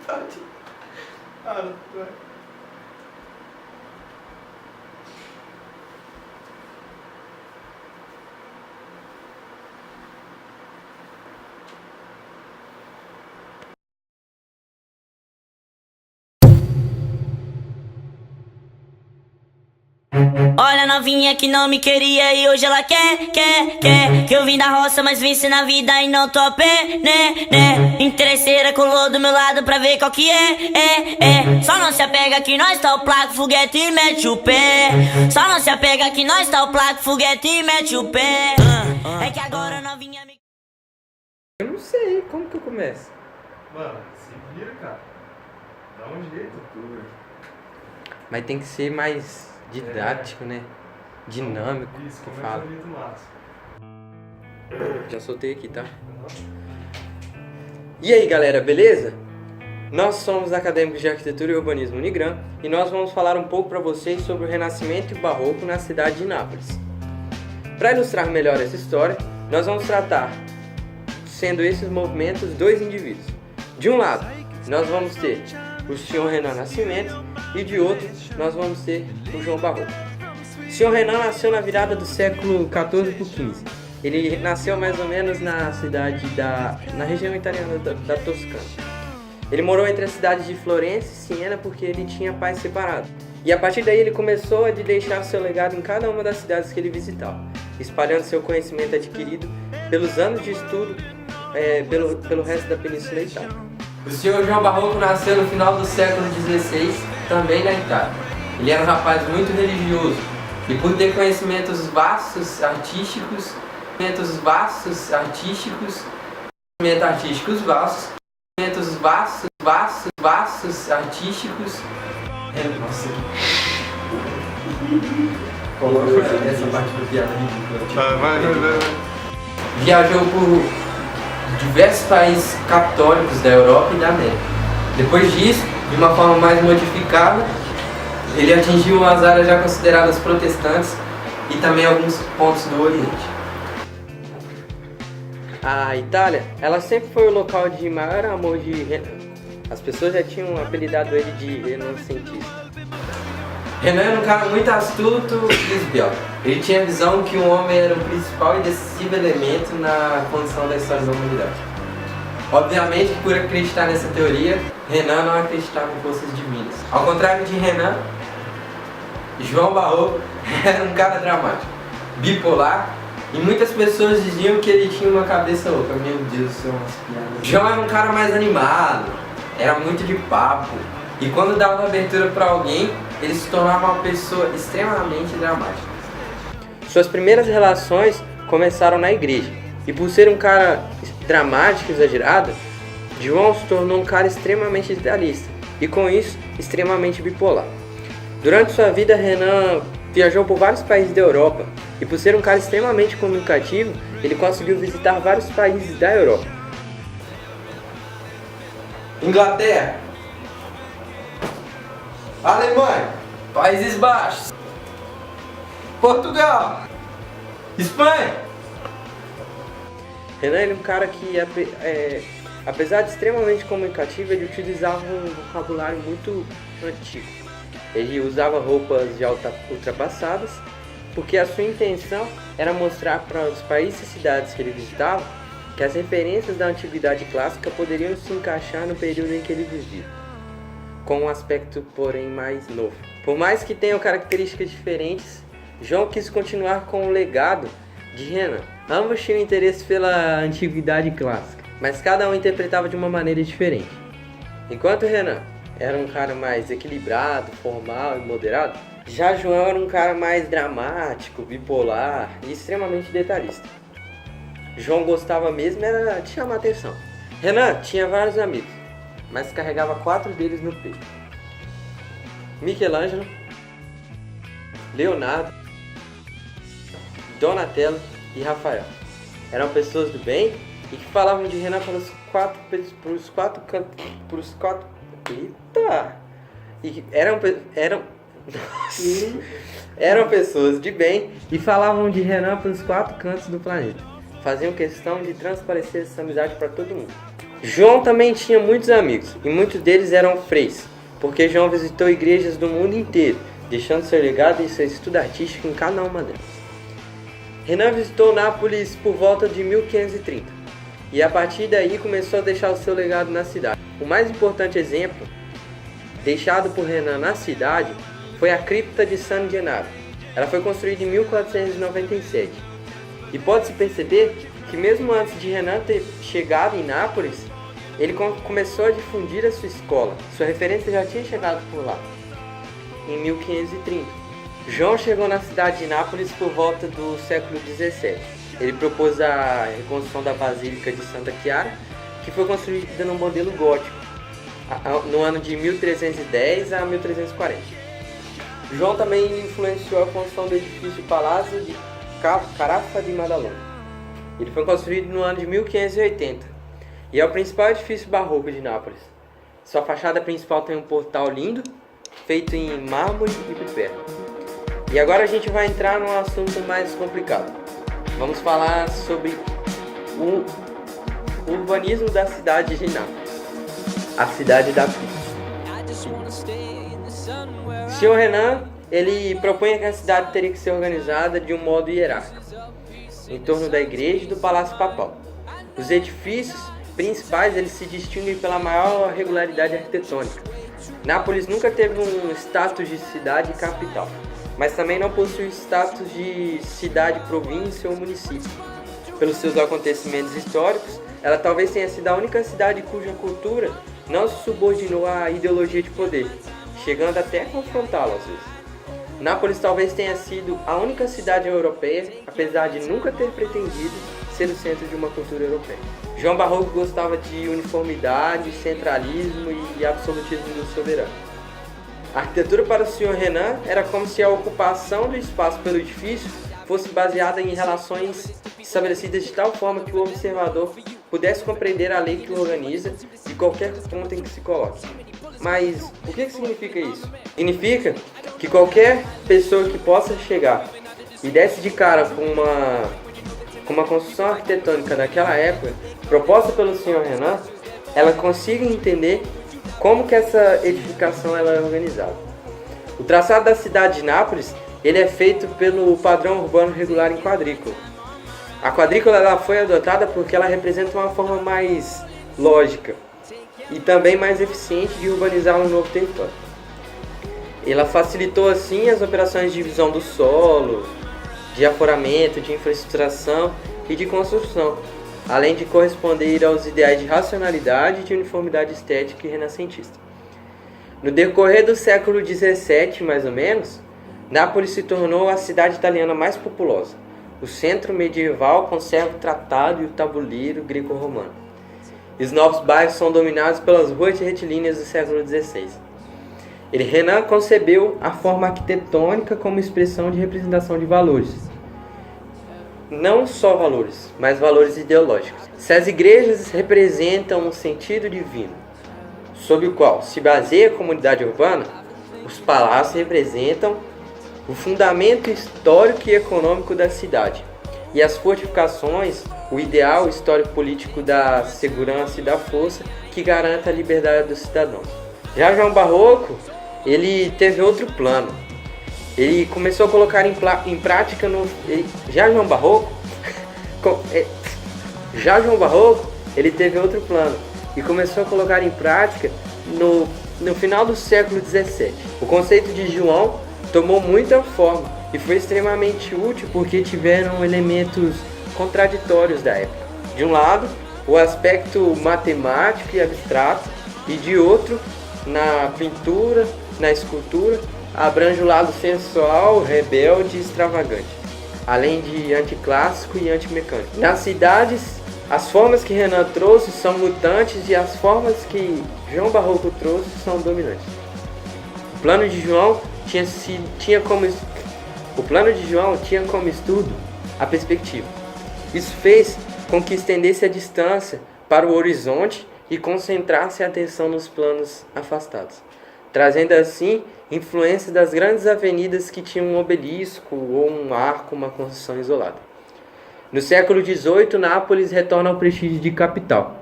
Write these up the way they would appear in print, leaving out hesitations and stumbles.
Ah, vai. Olha a novinha que não me queria e hoje ela quer. Que eu vim da roça, mas venci na vida e não tô a pé, né. Interesseira colou do meu lado pra ver qual que é. Só não se apega que nós tá o placo, foguete e mete o pé. Só não se apega que nós tá o placo, foguete e mete o pé. É que agora a novinha me... Eu não sei, como que eu começo? Mano, se vira, cara. Dá um jeito. Mas tem que ser mais didático, né? Dinâmico, Isso, que começa fala. ali do massa. Já soltei aqui, tá? E aí, galera, beleza? Nós somos acadêmicos de arquitetura e urbanismo Unigran e nós vamos falar um pouco para vocês sobre o Renascimento e o Barroco na cidade de Nápoles. Para ilustrar melhor essa história, nós vamos tratar, sendo esses movimentos, dois indivíduos. De um lado, nós vamos ter o senhor Renan Nascimento e de outro, nós vamos ter o João Barroco. O senhor Renan nasceu na virada do século XIV para o XV. Ele nasceu mais ou menos na cidade na região italiana da Toscana. Ele morou entre as cidades de Florença e Siena porque ele tinha pais separados. E a partir daí ele começou a deixar seu legado em cada uma das cidades que ele visitava, espalhando seu conhecimento adquirido pelos anos de estudo pelo resto da Península Itálica. O senhor João Barroco nasceu no final do século XVI, também na Itália. Ele era um rapaz muito religioso e por ter conhecimentos artísticos vastos, Nossa. Coloca essa parte do piada ridícula. Vai. Viajou por diversos países católicos da Europa e da América. Depois disso, de uma forma mais modificada, ele atingiu as áreas já consideradas protestantes e também alguns pontos do Oriente. A Itália, ela sempre foi o local de maior amor de Renan. As pessoas já tinham apelidado ele de renascentista. Renan era um cara muito astuto e esbelto. Ele tinha a visão que o homem era o principal e decisivo elemento na condição da história da humanidade. Obviamente, por acreditar nessa teoria, Renan não acreditava em forças divinas. Ao contrário de Renan, João Barroco era um cara dramático, bipolar, e muitas pessoas diziam que ele tinha uma cabeça louca. Meu Deus do céu, umas piadas. João era um cara mais animado, era muito de papo, e quando dava abertura para alguém, ele se tornava uma pessoa extremamente dramática. Suas primeiras relações começaram na igreja, e por ser um cara dramático e exagerado, João se tornou um cara extremamente idealista, e com isso, extremamente bipolar. Durante sua vida, Renan viajou por vários países da Europa, e por ser um cara extremamente comunicativo, ele conseguiu visitar vários países da Europa. Inglaterra, Alemanha, Países Baixos, Portugal, Espanha. Renan era um cara que, apesar de extremamente comunicativo, ele utilizava um vocabulário muito antigo. Ele usava roupas já ultrapassadas, porque a sua intenção era mostrar para os países e cidades que ele visitava que as referências da antiguidade clássica poderiam se encaixar no período em que ele vivia, com um aspecto, porém, mais novo. Por mais que tenham características diferentes, João quis continuar com o legado de Renan. Ambos tinham interesse pela antiguidade clássica, mas cada um interpretava de uma maneira diferente. Enquanto Renan era um cara mais equilibrado, formal e moderado, já João era um cara mais dramático, bipolar e extremamente detalhista. João gostava mesmo era de chamar atenção. Renan tinha vários amigos, mas carregava 4 deles no peito: Michelangelo, Leonardo, Donatello e Rafael. Eram pessoas do bem e que falavam de Renan para os quatro cantos. Eita! E eram pessoas de bem e falavam de Renan para os 4 cantos do planeta. Faziam questão de transparecer essa amizade para todo mundo. João também tinha muitos amigos, e muitos deles eram freis, porque João visitou igrejas do mundo inteiro, deixando seu legado e seu estudo artístico em cada uma delas. Renan visitou Nápoles por volta de 1530, e a partir daí começou a deixar o seu legado na cidade. O mais importante exemplo deixado por Renan na cidade foi a cripta de San Gennaro. Ela foi construída em 1497, e pode-se perceber que mesmo antes de Renan ter chegado em Nápoles, ele começou a difundir a sua escola. Sua referência já tinha chegado por lá, em 1530. João chegou na cidade de Nápoles por volta do século XVII. Ele propôs a reconstrução da Basílica de Santa Chiara, que foi construída no modelo gótico, no ano de 1310 a 1340. João também influenciou a construção do edifício Palácio de Carafa di Maddalona. Ele foi construído no ano de 1580 e é o principal edifício barroco de Nápoles. Sua fachada principal tem um portal lindo, feito em mármore e piper. E agora a gente vai entrar num assunto mais complicado. Vamos falar sobre o urbanismo da cidade de Nápoles, a cidade da pizza. O senhor Renan, ele propõe que a cidade teria que ser organizada de um modo hierárquico, em torno da igreja e do palácio papal. Os edifícios principais eles se distinguem pela maior regularidade arquitetônica. Nápoles nunca teve um status de cidade e capital, mas também não possui status de cidade, província ou município. Pelos seus acontecimentos históricos, ela talvez tenha sido a única cidade cuja cultura não se subordinou à ideologia de poder, chegando até a confrontá-la às vezes. Nápoles talvez tenha sido a única cidade europeia, apesar de nunca ter pretendido ser o centro de uma cultura europeia. João Barroco gostava de uniformidade, centralismo e absolutismo do soberano. A arquitetura para o Sr. Renan era como se a ocupação do espaço pelo edifício fosse baseada em relações estabelecidas de tal forma que o observador pudesse compreender a lei que o organiza de qualquer ponto em que se coloque. Mas o que significa isso? Significa que qualquer pessoa que possa chegar e desse de cara com uma construção arquitetônica daquela época, proposta pelo Sr. Renan, ela consiga entender como que essa edificação ela é organizada. O traçado da cidade de Nápoles ele é feito pelo padrão urbano regular em quadrícula. A quadrícula ela foi adotada porque ela representa uma forma mais lógica e também mais eficiente de urbanizar um novo território. Ela facilitou assim as operações de divisão do solo, de aforamento, de infraestruturação e de construção, além de corresponder aos ideais de racionalidade e de uniformidade estética e renascentista. No decorrer do século XVII, mais ou menos, Nápoles se tornou a cidade italiana mais populosa. O centro medieval conserva o tratado e o tabuleiro greco-romano. E os novos bairros são dominados pelas ruas retilíneas do século XVI. Renan concebeu a forma arquitetônica como expressão de representação de valores. Não só valores, mas valores ideológicos. Se as igrejas representam um sentido divino, sobre o qual se baseia a comunidade urbana, os palácios representam o fundamento histórico e econômico da cidade. E as fortificações, o ideal histórico-político da segurança e da força que garanta a liberdade dos cidadãos. Já João Barroco, ele teve outro plano. Ele começou a colocar em prática Já João Barroco, ele teve outro plano e começou a colocar em prática no final do século XVII. O conceito de João tomou muita forma e foi extremamente útil porque tiveram elementos contraditórios da época. De um lado, o aspecto matemático e abstrato, e de outro, na pintura, na escultura, abrange o lado sensual, rebelde e extravagante, além de anticlássico e antimecânico. Nas cidades, as formas que Renan trouxe são mutantes e as formas que João Barroco trouxe são dominantes. O plano de João tinha como estudo a perspectiva. Isso fez com que estendesse a distância para o horizonte e concentrasse a atenção nos planos afastados, trazendo assim influência das grandes avenidas que tinham um obelisco ou um arco, uma construção isolada. No século XVIII, Nápoles retorna ao prestígio de capital.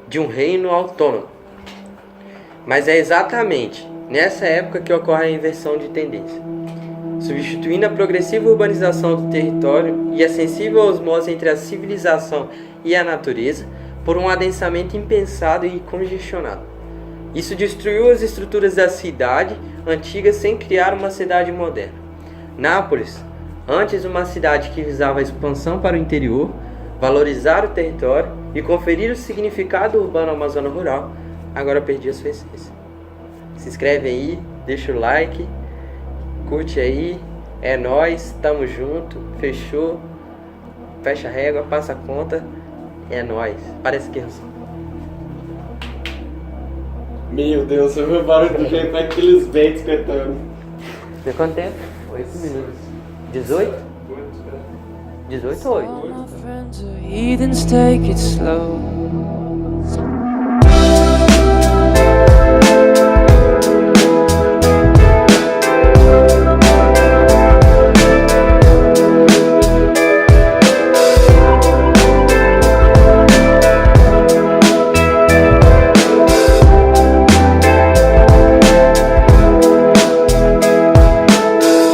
de um reino autônomo. Mas é exatamente nessa época que ocorre a inversão de tendência, substituindo a progressiva urbanização do território e a sensível osmose entre a civilização e a natureza por um adensamento impensado e congestionado. Isso destruiu as estruturas da cidade antiga sem criar uma cidade moderna. Nápoles, antes uma cidade que visava a expansão para o interior, valorizar o território e conferir o significado urbano à zona rural, agora perdi a sua essência. Se inscreve aí, deixa o like, curte aí, é nóis, tamo junto, fechou, fecha a régua, passa a conta, é nóis. Parece que é assim. Meu Deus, eu vi o barulho do jeito para aqueles ventos cantando. Deu quanto tempo? 8 minutos. 18? 18 ou 8? All my friends are heathens, take it slow.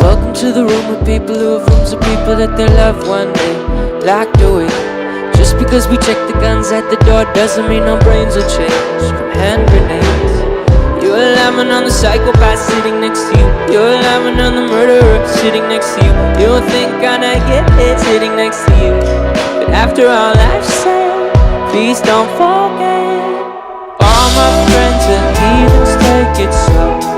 Welcome to the room with people who have rooms of people that they love one day locked away. Just because we check the guns at the door doesn't mean our brains will change from hand grenades. You're alarming on the psychopath sitting next to you. You're alarming on the murderer sitting next to you. You don't think I'd get it sitting next to you. But after all I've said, please don't forget. All my friends are heathens, take it slow.